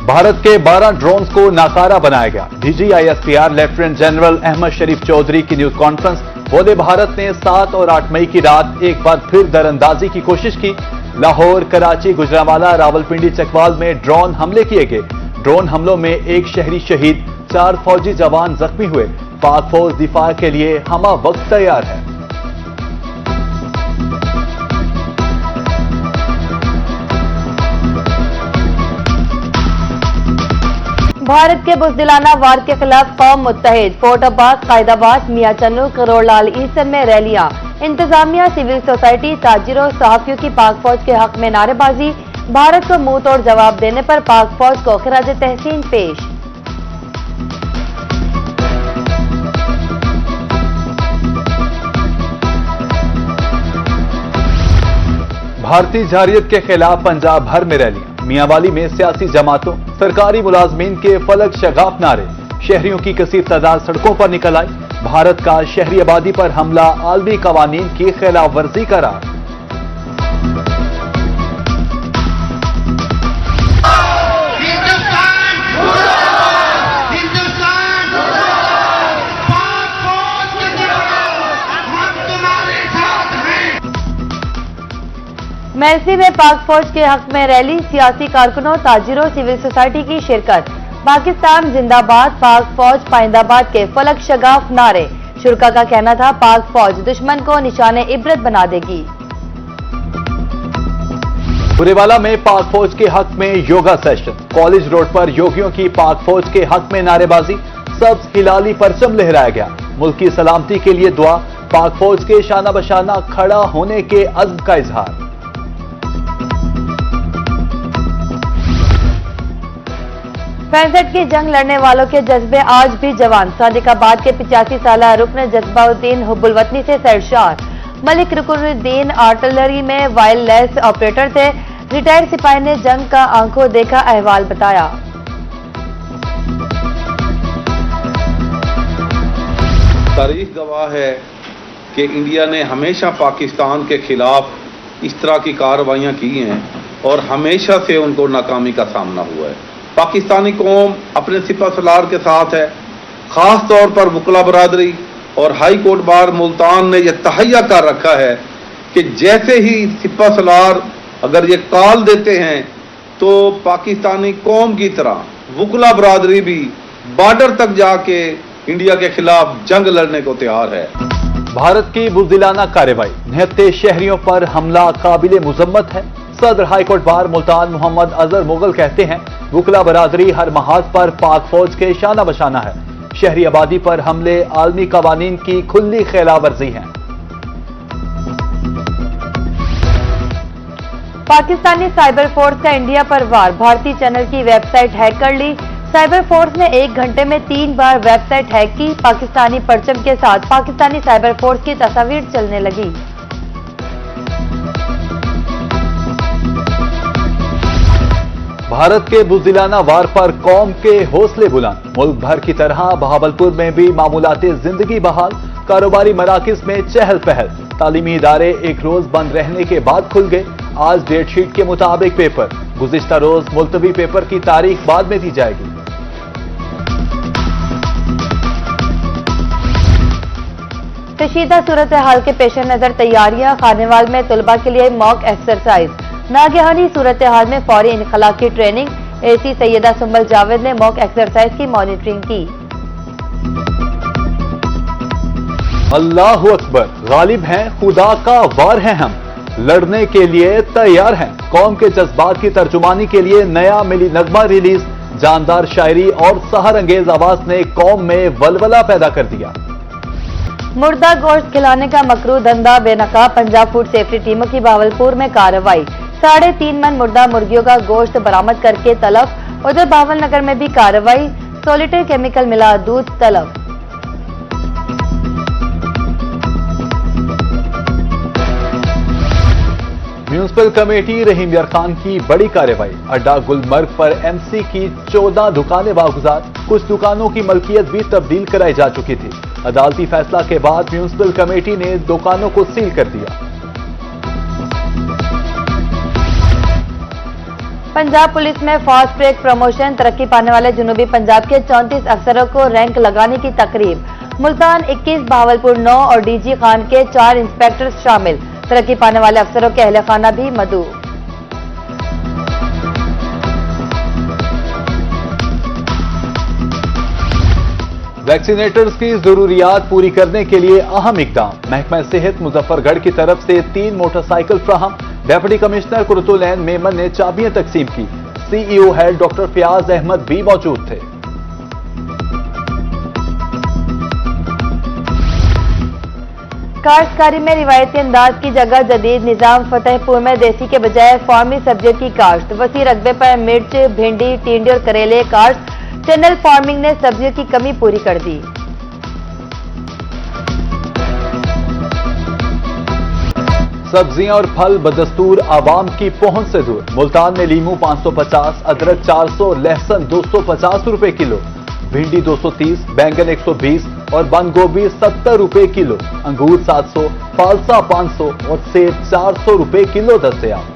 भारत के 12 ड्रोन्स को नाकारा बनाया गया। डीजीआईएसपीआर लेफ्टिनेंट जनरल अहमद शरीफ चौधरी की न्यूज कॉन्फ्रेंस। बोले भारत ने 7 और 8 मई की रात एक बार फिर दरअंदाजी की कोशिश की। लाहौर, कराची, गुजरांवाला, रावलपिंडी, चकवाल में ड्रोन हमले किए गए। ड्रोन हमलों में 1 शहरी शहीद, 4 फौजी जवान जख्मी हुए। पाक फौज दिफा के लिए हमा वक्त तैयार है। भारत के बुज़दिलाना वार के खिलाफ कौम मुत्तहिद। फोर्ट अब्बास, कायदाबाद, मियां चन्नू, करोड़लाल ईस्टर्न में रैलियां। इंतजामिया, सिविल सोसाइटी, ताजिरों, सहाफियों की पाक फौज के हक में नारेबाजी। भारत को मुंह तोड़ जवाब देने पर पाक फौज को खिराज तहसीन पेश। भारतीय जारियत के खिलाफ पंजाब भर में रैलियां। मियांवाली में सियासी जमातों, सरकारी मुलाजमीन के फलक शगाफ नारे। शहरियों की कसीर तादाद सड़कों पर निकल आई। भारत का शहरी आबादी पर हमला आलमी कवानीन की खिलाफ वर्जी करार। मेलसी में पाक फौज के हक में रैली। सियासी कारकुनों, ताजिरों, सिविल सोसाइटी की शिरकत। पाकिस्तान जिंदाबाद, पाक फौज पाइंदाबाद के फलक शगाफ नारे। शुरका का कहना था पाक फौज दुश्मन को निशाने इबरत बना देगी। बुरेवाला में पाक फौज के हक में योगा सेशन। कॉलेज रोड पर योगियों की पाक फौज के हक में नारेबाजी। सब्ज हिलाली परचम लहराया गया। मुल्क की सलामती के लिए दुआ। पाक फौज के शाना बशाना खड़ा होने के अज़्म का इजहार। पैंसठ की जंग लड़ने वालों के जज्बे आज भी जवान। सादिकाबाद के 85 साल रुकन जज्बाउद्दीन हुब्बुल वतनी से सरशार। मलिक रुकनुद्दीन आर्टिलरी में वायरलेस ऑपरेटर थे। रिटायर्ड सिपाही ने जंग का आंखों देखा अहवाल बताया। तारीख गवाह है कि इंडिया ने हमेशा पाकिस्तान के खिलाफ इस तरह की कार्रवाइयां की हैं और हमेशा से उनको नाकामी का सामना हुआ है। पाकिस्तानी कौम अपने सिपह सलार के साथ है। खास तौर पर वकला बरादरी और हाई कोर्ट बार मुल्तान ने यह तहैया कर रखा है कि जैसे ही सिपह सलार अगर ये कॉल देते हैं तो पाकिस्तानी कौम की तरह वकला बरादरी भी बॉर्डर तक जाके इंडिया के खिलाफ जंग लड़ने को तैयार है। भारत की बुज़दिलाना कार्रवाई। निहत्ते शहरियों पर हमला काबिले मुजम्मत है। सदर हाईकोर्ट बार मुल्तान मोहम्मद अजहर मुगल कहते हैं वकला बरादरी हर महाज पर पाक फौज के शाना बशाना है। शहरी आबादी पर हमले आलमी कवानीन की खुली खिलाफ वर्जी है। पाकिस्तानी साइबर फोर्स का इंडिया पर वार। भारतीय चैनल की वेबसाइट हैक कर ली। साइबर फोर्स ने 1 घंटे में 3 बार वेबसाइट हैक की। पाकिस्तानी परचम के साथ पाकिस्तानी साइबर फोर्स की तस्वीर चलने लगी। भारत के बुज़दिलाना वार पर कौम के हौसले बुलंद। मुल्क भर की तरह बहावलपुर में भी मामूलाती जिंदगी बहाल। कारोबारी मराकिज में चहल पहल। तालीमी इदारे एक रोज बंद रहने के बाद खुल गए। आज डेटशीट के मुताबिक पेपर। गुज़िश्ता रोज मुलतवी पेपर की तारीख बाद में दी जाएगी। कशीदा सूरत हाल के पेश नजर तैयारियां। खानेवाल में तलबा के लिए मॉक एक्सरसाइज। नागहानी सूरत हाल में फौरी इनखला की ट्रेनिंग। एसी सैयदा सुंबल जावेद ने मॉक एक्सरसाइज की मॉनिटरिंग की। अल्लाह अकबर, गालिब हैं, खुदा का वार हैं हम, लड़ने के लिए तैयार हैं। कौम के जज्बात की तर्जुमानी के लिए नया मिली नगमा रिलीज। जानदार शायरी और सहर अंगेज आवाज ने कौम में वलवला पैदा कर दिया। मुर्दा गोश्त खिलाने का मकरू धंधा बेनकाब। पंजाब फूड सेफ्टी टीमों की बहावलपुर में कार्रवाई। 3.5 मन मुर्दा मुर्गियों का गोश्त बरामद करके तलब। उधर बावल नगर में भी कार्रवाई। सोलिटर केमिकल मिला दूध तलब। म्यूनिसिपल कमेटी रहीम यार खान की बड़ी कार्रवाई। अड्डा गुलमर्ग पर एमसी की 14 दुकानें वागुजार। कुछ दुकानों की मलकियत भी तब्दील कराई जा चुकी थी। अदालती फैसला के बाद म्यूनिसिपल कमेटी ने दुकानों को सील कर दिया। पंजाब पुलिस में फास्ट ट्रैक प्रमोशन, तरक्की पाने वाले जनूबी पंजाब के 34 अफसरों को रैंक लगाने की तकरीब। मुल्तान 21, बहावलपुर 9 और डीजी खान के 4 इंस्पेक्टर शामिल। तरक्की पाने वाले अफसरों के अहले खाना भी मदऊ। वैक्सीनेटर्स की जरूरियात पूरी करने के लिए अहम इकदाम। महकमा सेहत मुजफ्फरगढ़ की तरफ से 3 मोटरसाइकिल फ्राहम। डिप्टी कमिश्नर कुर्तुलैन मेमन ने चाबियां तकसीम की। CEO head doctor Fayaz Ahmed भी मौजूद थे। काश्तकारी में रिवायती अंदाज की जगह जदीद निजाम। फतेहपुर में देसी के बजाय फार्मी सब्जियों की काश्त। वसी रकबे पर मिर्च, भिंडी, टिंडे और करेले काश्त। चैनल फार्मिंग ने सब्जियों की कमी पूरी कर दी। सब्जियां और फल बदस्तूर आवाम की पहुंच से दूर। मुल्तान में लीमू 550, अदरक 400, लहसुन 250 रुपए किलो, भिंडी 230, बैंगन 120 और बंद गोभी 70 रुपए किलो, अंगूर 700, फालसा 500 और सेब 400 रुपए किलो दस्तयाब।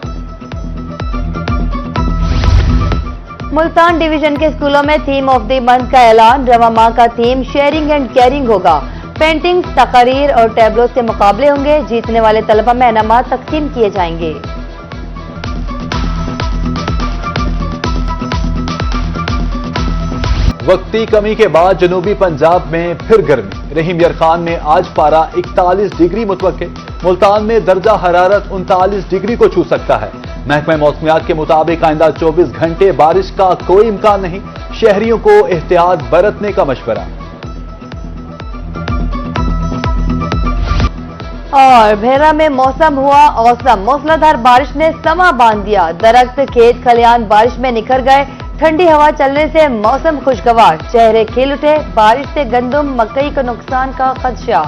मुल्तान डिवीजन के स्कूलों में थीम ऑफ द मंथ का ऐलान। रवा माह का थीम शेयरिंग एंड केयरिंग होगा। पेंटिंग्स, तकारीर और टैबलो से मुकाबले होंगे। जीतने वाले तलबा में इनामात तकसीम किए जाएंगे। वक्ती कमी के बाद जनूबी पंजाब में फिर गर्मी। रहीम यार खान में आज पारा 41 डिग्री मुतवक्के। मुल्तान में दर्जा हरारत 39 डिग्री को छू सकता है। महकमा मौसमियात के मुताबिक आइंदा 24 घंटे बारिश का कोई इम्कान नहीं। शहरियों को एहतियात बरतने का मशवरा। और भेरा में मौसम हुआ औसम। मूसलाधार बारिश ने समा बांध दिया। दरख्त, खेत खलियान बारिश में निखर गए। ठंडी हवा चलने से मौसम खुशगवार। चेहरे खिल उठे। बारिश से गंदम, मकई को नुकसान का खदशा।